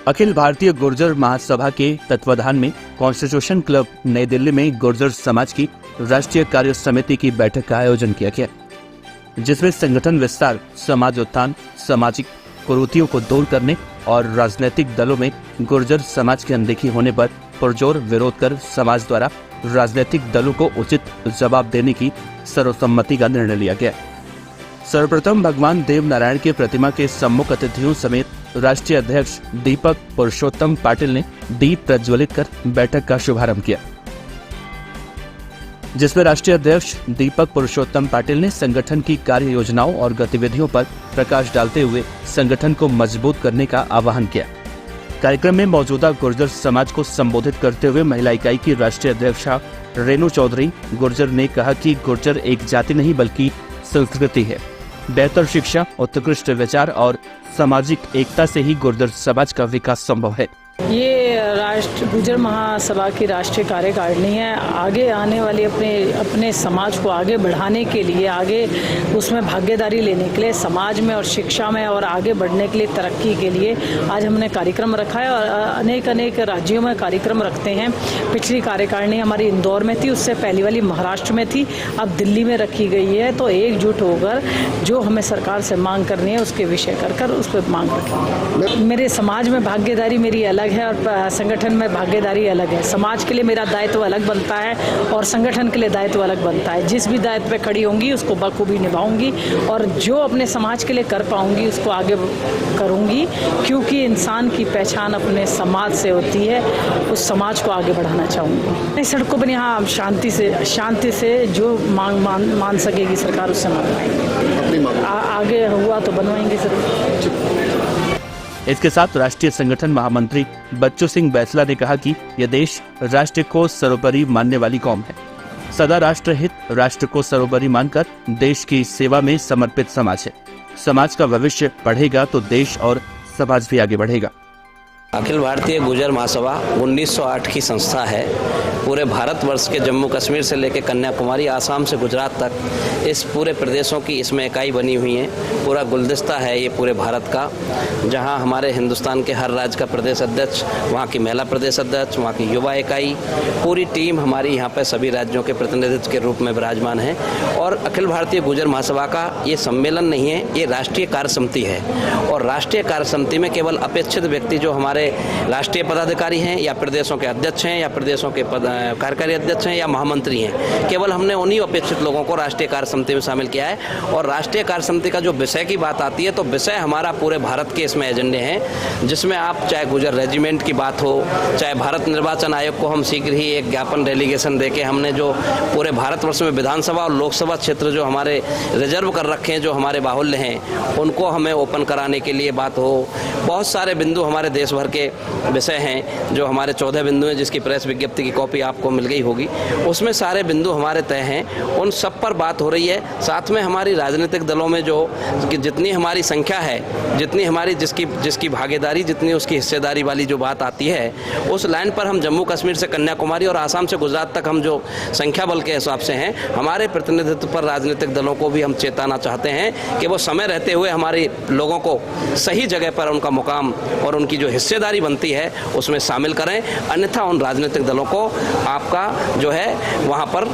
अखिल भारतीय गुर्जर महासभा के तत्वाधान में कॉन्स्टिट्यूशन क्लब नई दिल्ली में गुर्जर समाज की राष्ट्रीय कार्य समिति की बैठक का आयोजन किया गया, जिसमें संगठन विस्तार, समाज उत्थान, सामाजिक कुरीतियों को दूर करने और राजनीतिक दलों में गुर्जर समाज की अनदेखी होने पर पुरजोर विरोध कर समाज द्वारा राजनीतिक दलों को उचित जवाब देने की सर्वसम्मति का निर्णय लिया गया। सर्वप्रथम भगवान देव नारायण की प्रतिमा के सम्मुख अतिथियों समेत राष्ट्रीय अध्यक्ष दीपक पुरुषोत्तम पाटिल ने दीप प्रज्वलित कर बैठक का शुभारंभ किया, जिसमें राष्ट्रीय अध्यक्ष दीपक पुरुषोत्तम पाटिल ने संगठन की कार्य योजनाओं और गतिविधियों पर प्रकाश डालते हुए संगठन को मजबूत करने का आह्वान किया। कार्यक्रम में मौजूदा गुर्जर समाज को संबोधित करते हुए महिला इकाई की राष्ट्रीय अध्यक्षा रेणु चौधरी गुर्जर ने कहा कि गुर्जर एक जाति नहीं बल्कि संस्कृति है। बेहतर शिक्षा, उत्कृष्ट विचार और सामाजिक एकता से ही गुर्जर समाज का विकास संभव है। ये गुर्जर महासभा की राष्ट्रीय कार्यकारिणी है। आगे आने वाली अपने समाज को आगे बढ़ाने के लिए, आगे उसमें भागीदारी लेने के लिए, समाज में और शिक्षा में और आगे बढ़ने के लिए, तरक्की के लिए आज हमने कार्यक्रम रखा है और अनेक राज्यों में कार्यक्रम रखते हैं। पिछली कार्यकारिणी हमारी इंदौर में थी, उससे पहली वाली महाराष्ट्र में थी, अब दिल्ली में रखी गई है। तो एकजुट होकर जो हमें सरकार से मांग करनी है उसके विषय कर उस पर मांग रखेंगे। मेरे समाज में भागीदारी मेरी अलग है और संगठन में भागीदारी अलग है। समाज के लिए मेरा दायित्व अलग बनता है और संगठन के लिए दायित्व अलग बनता है। जिस भी दायित्व पे खड़ी होंगी उसको बखूबी निभाऊंगी और जो अपने समाज के लिए कर पाऊंगी उसको आगे करूंगी, क्योंकि इंसान की पहचान अपने समाज से होती है। उस समाज को आगे बढ़ाना चाहूँगी। सड़कों पर यहाँ शांति से जो मान सकेगी सरकार उससे मांग आगे हुआ तो बनवाएंगे सर। इसके साथ राष्ट्रीय संगठन महामंत्री बच्चू सिंह बैसला ने कहा कि यह देश राष्ट्र को सर्वोपरि मानने वाली कौम है। सदा राष्ट्र हित, राष्ट्र को सर्वोपरि मानकर देश की सेवा में समर्पित समाज है। समाज का भविष्य बढ़ेगा तो देश और समाज भी आगे बढ़ेगा। अखिल भारतीय गुर्जर महासभा 1908 की संस्था है। पूरे भारतवर्ष के जम्मू कश्मीर से लेकर कन्याकुमारी, आसाम से गुजरात तक इस पूरे प्रदेशों की इसमें इकाई बनी हुई है। पूरा गुलदस्ता है ये पूरे भारत का, जहां हमारे हिंदुस्तान के हर राज्य का प्रदेश अध्यक्ष, वहां की महिला प्रदेश अध्यक्ष, वहां की युवा इकाई, पूरी टीम हमारी यहाँ पर सभी राज्यों के प्रतिनिधित्व के रूप में विराजमान है। और अखिल भारतीय गुर्जर महासभा का ये सम्मेलन नहीं है, ये राष्ट्रीय कार्य समिति है। और राष्ट्रीय कार्य समिति में केवल अपेक्षित व्यक्ति जो हमारे राष्ट्रीय पदाधिकारी हैं या प्रदेशों के अध्यक्ष हैं या प्रदेशों के कार्यकारी अध्यक्ष हैं या महामंत्री हैं, केवल हमने उन्हीं अपेक्षित लोगों को राष्ट्रीय कार्य समिति में शामिल किया है। और राष्ट्रीय कार्य समिति का जो विषय की बात आती है तो विषय हमारा पूरे भारत के इसमें एजेंडे हैं, जिसमें आप चाहे गुर्जर रेजिमेंट की बात हो, चाहे भारत निर्वाचन आयोग को हम शीघ्र ही एक ज्ञापन डेलीगेशन देके हमने जो पूरे भारतवर्ष में विधानसभा और लोकसभा क्षेत्र जो हमारे रिजर्व कर रखे हैं, जो हमारे बाहुल्य हैं, उनको हमें ओपन कराने के लिए बात हो। बहुत सारे बिंदु हमारे देश भर के विषय हैं, जो हमारे 14 बिंदु हैं, जिसकी प्रेस विज्ञप्ति की कॉपी आपको मिल गई होगी। उसमें सारे बिंदु हमारे तय हैं, उन सब पर बात हो रही है। साथ में हमारी राजनीतिक दलों में जो जितनी हमारी संख्या है, जितनी हमारी जिसकी भागीदारी, जितनी उसकी हिस्सेदारी वाली जो बात आती है, उस लाइन पर हम जम्मू कश्मीर से कन्याकुमारी और आसाम से गुजरात तक हम जो संख्या बल के हिसाब से हैं, हमारे प्रतिनिधित्व पर राजनीतिक दलों को भी हम चेताना चाहते हैं कि वो समय रहते हुए हमारे लोगों को सही जगह पर उनका मुकाम और उनकी जो हिस्सेदारी बनती है उसमें शामिल करें। अन्यथा उन राजनीतिक दलों को आपका जो है वहाँ पर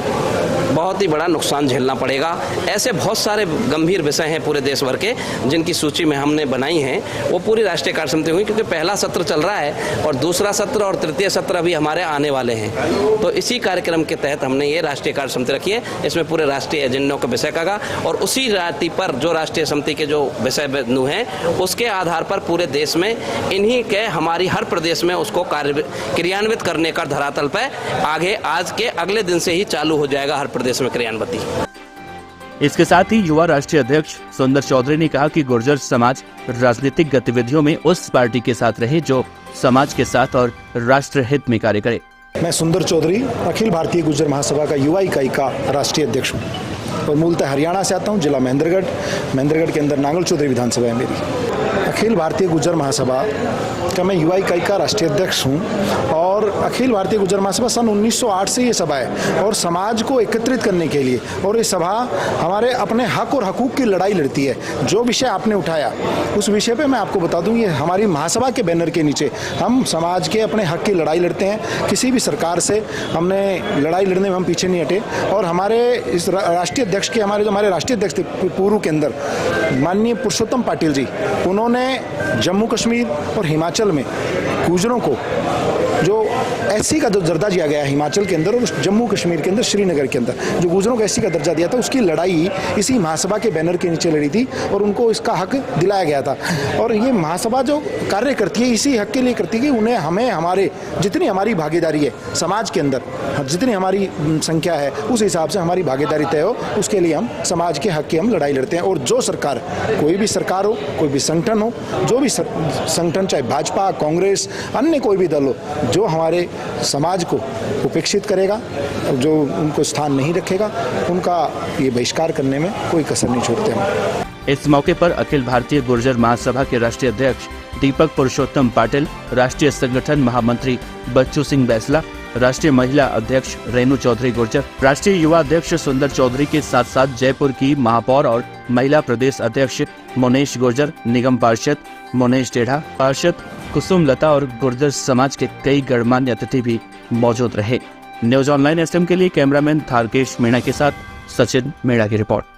बहुत ही बड़ा नुकसान झेलना पड़ेगा। ऐसे बहुत सारे गंभीर विषय हैं पूरे देश भर के, जिनकी सूची में हमने बनाई है, वो पूरी राष्ट्रीय कार्य समिति हुई, क्योंकि पहला सत्र चल रहा है और दूसरा सत्र और तृतीय सत्र अभी हमारे आने वाले हैं। तो इसी कार्यक्रम के तहत हमने ये राष्ट्रीय कार्य समिति रखी है। इसमें पूरे राष्ट्रीय एजेंडों का विषय का और उसी राति पर जो राष्ट्रीय समिति के जो विषय बिंदु हैं उसके आधार पर पूरे देश में इन्हीं के हमारी हर प्रदेश में उसको क्रियान्वित करने का धरातल पर आगे आज के अगले दिन से ही चालू हो जाएगा हर प्रदेश में क्रियान्विति। इसके साथ ही युवा राष्ट्रीय अध्यक्ष सुंदर चौधरी ने कहा कि गुर्जर समाज राजनीतिक गतिविधियों में उस पार्टी के साथ रहे जो समाज के साथ और राष्ट्र हित में कार्य करे। मैं सुंदर चौधरी अखिल भारतीय गुर्जर महासभा का युवा इकाई का राष्ट्रीय अध्यक्ष हूँ और मूलतः हरियाणा से आता हूँ, जिला महेंद्रगढ़ के अंदर नांगल चौधरी विधानसभा है मेरी। अखिल भारतीय गुर्जर महासभा का मैं युवा इकाई का राष्ट्रीय अध्यक्ष हूँ और अखिल भारतीय गुर्जर महासभा सन 1908 से ये सभा है और समाज को एकत्रित करने के लिए, और ये सभा हमारे अपने हक और हकूक़ की लड़ाई लड़ती है। जो विषय आपने उठाया उस विषय पे मैं आपको बता दूं, ये हमारी महासभा के बैनर के नीचे हम समाज के अपने हक की लड़ाई लड़ते हैं। किसी भी सरकार से हमने लड़ाई लड़ने में हम पीछे नहीं हटे और हमारे इस राष्ट्रीय अध्यक्ष के हमारे राष्ट्रीय अध्यक्ष थे पूर्व के अंदर माननीय पुरुषोत्तम पाटिल जी, उन्होंने जम्मू कश्मीर और हिमाचल में गुर्जरों को जो एससी का दर्जा दिया गया है हिमाचल के अंदर और जम्मू कश्मीर के अंदर श्रीनगर के अंदर जो गुर्जरों को एससी का दर्जा दिया था, उसकी लड़ाई इसी महासभा के बैनर के नीचे लड़ी थी और उनको इसका हक दिलाया गया था। और ये महासभा जो कार्य करती है इसी हक के लिए करती है कि उन्हें हमें हमारे जितनी हमारी भागीदारी है समाज के अंदर, जितनी हमारी संख्या है उस हिसाब से हमारी भागीदारी तय हो, उसके लिए हम समाज के हक की हम लड़ाई लड़ते हैं। और जो सरकार, कोई भी सरकार हो, कोई भी संगठन हो, जो भी संगठन चाहे भाजपा, कांग्रेस, अन्य कोई भी दल हो, जो हमारे समाज को उपेक्षित करेगा, जो उनको स्थान नहीं रखेगा, उनका ये बहिष्कार करने में कोई कसर नहीं छोड़ते हम। इस मौके पर अखिल भारतीय गुर्जर महासभा के राष्ट्रीय अध्यक्ष दीपक पुरुषोत्तम पाटिल, राष्ट्रीय संगठन महामंत्री बच्चू सिंह बैसला, राष्ट्रीय महिला अध्यक्ष रेणु चौधरी गुर्जर, राष्ट्रीय युवा अध्यक्ष सुंदर चौधरी के साथ साथ जयपुर की महापौर और महिला प्रदेश अध्यक्ष मोनेश गुर्जर, निगम पार्षद मोनेश टेढ़ा, पार्षद कुसुम लता और गुर्जर समाज के कई गणमान्य अतिथि भी मौजूद रहे। न्यूज ऑनलाइन एसएम के लिए कैमरामैन थारकेश मीणा के साथ सचिन मीणा की रिपोर्ट।